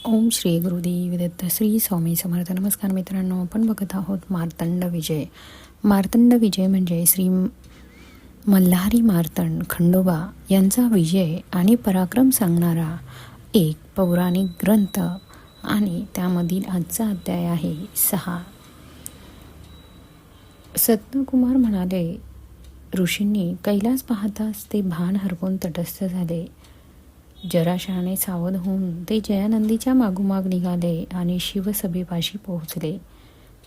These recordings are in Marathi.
ओम श्री गुरुदेव दत्त श्री स्वामी समर्थ. नमस्कार मित्रांनो, आपण बघत आहोत मार्तंड विजय. मार्तंड विजय म्हणजे श्री मल्हारी मार्तंड खंडोबा यांचा विजय आणि पराक्रम सांगणारा एक पौराणिक ग्रंथ आणि त्यामधील आजचा अध्याय आहे 6. सत्यकुमार म्हणाले, ऋषींनी कैलास पाहताच ते भान हरपून तटस्थ झाले. जराशाने सावध होऊन ते जयानंदीच्या मागोमाग निघाले आणि शिवसभेपाशी पोहोचले.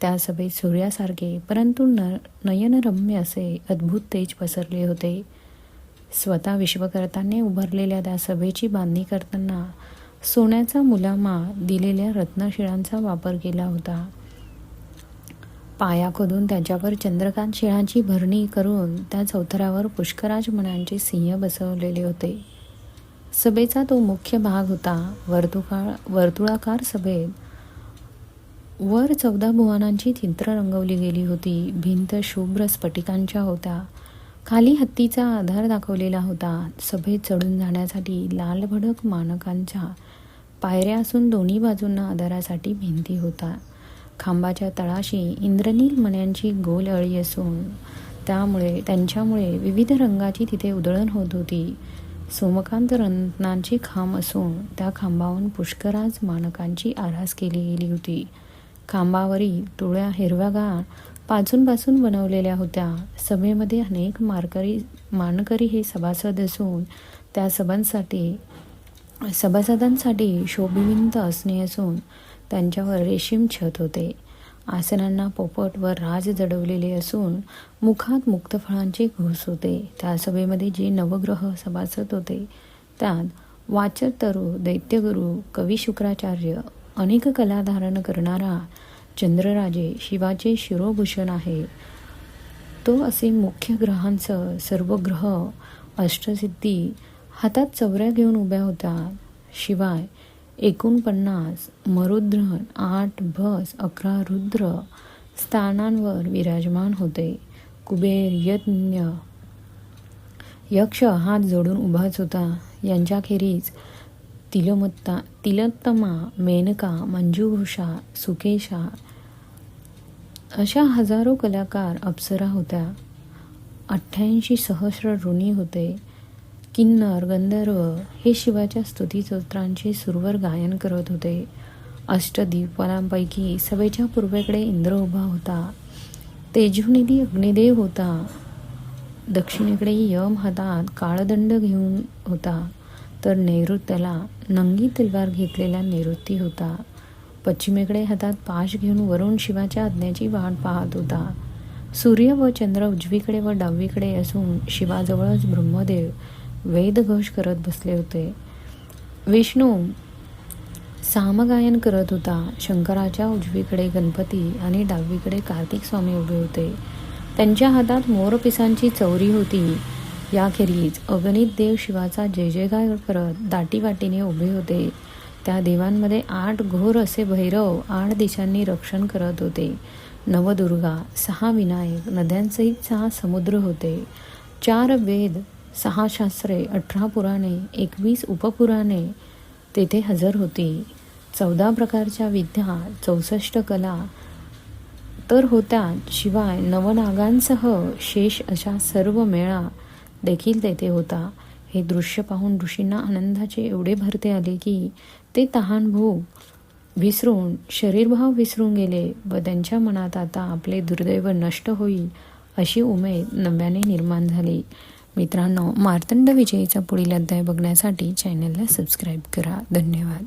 त्या सभेत सूर्यासारखे परंतु नयनरम्य असे अद्भुत तेज पसरले होते. स्वतः विश्वकर्त्याने उभारलेल्या त्या सभेची बांधणी करताना सोन्याचा मुलामा दिलेल्या रत्नशिळांचा वापर केला होता. पाया खोदून त्याच्यावर चंद्रकांत शिळांची भरणी करून त्या चौथऱ्यावर पुष्कराज मण्यांचे सिंह बसवलेले होते. सभेचा तो मुख्य भाग होता. वर्तुळाकार सभेत वर 14 भुवनांची चित्र रंगवली गेली होती. भिंत शुभ्र स्फटिकांच्या होत्या. खाली हत्तीचा आधार दाखवलेला होता. सभेत चढून जाण्यासाठी लाल भडक मानकांच्या पायऱ्या असून दोन्ही बाजूंना आधारासाठी भिंती होता. खांबाच्या तळाशी इंद्रनील मण्यांची गोल अळी असून त्यांच्यामुळे विविध रंगाची तिथे उधळण होत होती. सोमकांत रत्नांची खांब असून त्या खांबावरून पुष्कराज मानकांची आरास केली गेली होती. खांबावरील तुळ्या हिरव्यागार पाचून बनवलेल्या होत्या. सभेमध्ये अनेक मानकरी हे सभासद असून त्या सभासदांसाठी शोभिवंत आसने असून त्यांच्यावर रेशीम छत होते. आसनांना पोपट व राज जडवलेले असून मुखात मुक्तफळांचे घोस होते. त्या सभेमध्ये जे नवग्रह सभासद होते त्यात वाचतरू, दैत्यगुरु, कवी शुक्राचार्य, अनेक कला धारण करणारा चंद्रराजे, शिवाचे शिरोभूषण आहे तो असे मुख्य ग्रहांसह सर्व ग्रह अष्टसिद्धी हातात चौऱ्या घेऊन उभ्या होत्या. शिवाय 49 मरुद्गण, 8 भस, 11 रुद्र स्थानांवर विराजमान होते. कुबेर, यज्ञ, यक्ष हात जोडून उभाच होता. यांच्याखेरीज तिलोत्तमा, मेनका, मंजुघोषा, सुकेशा अशा हजारो कलाकार अप्सरा होत्या. 88 सहस्र ऋणी होते. किन्नर, गंधर्व हे शिवाच्या स्तुतिस्तोत्रांचे सुरवर गायन करत होते. अष्टदिक्पालांपैकी सभेच्या पूर्वेकडे इंद्र उभा होता. तेजोनिधी अग्निदेव होता. दक्षिणेकडे यम हातात काळदंड घेऊन होता, तर नैऋत्याला नंगी तलवार घेतलेला नैऋत्य होता. पश्चिमेकडे हातात पाश घेऊन वरुण शिवाच्या आज्ञेची वाट पाहत होता. सूर्य व चंद्र उजवीकडे व डावीकडे असून शिवाजवळच ब्रह्मदेव वेदघोष करत बसले होते. विष्णू सामगायन करत होता. शंकराच्या उजवीकडे गणपती आणि डावीकडे कार्तिक स्वामी उभे होते. त्यांच्या हातात मोरपिसांची चौरी होती. याखेरीज अगणित देव शिवाचा जय जयकार करत दाटीवाटीने उभे होते. त्या देवांमध्ये 8 घोर असे भैरव 8 दिशांनी रक्षण करत होते. नवदुर्गा, 6 विनायक, नद्यांसहित 6 समुद्र होते. 4 वेद, 6 शास्त्रे, 18 पुराणे, 21 उपपुराणे तेथे हजर होती. 14 प्रकारच्या विद्या, 64 कला तर होत्या. शिवाय नवनागांसह शेष अशा सर्व मेळा देखील तेथे होता. हे दृश्य पाहून ऋषींना आनंदाचे एवढे भरते आले की ते तहान भूक विसरून, शरीरभाव विसरून गेले व त्यांच्या मनात आता आपले दुर्दैव नष्ट होईल अशी उमेद नव्याने निर्माण झाली. मित्रांनो, मार्तंड विजयचा पुढील अध्याय बघण्यासाठी चॅनलला सबस्क्राईब करा. धन्यवाद.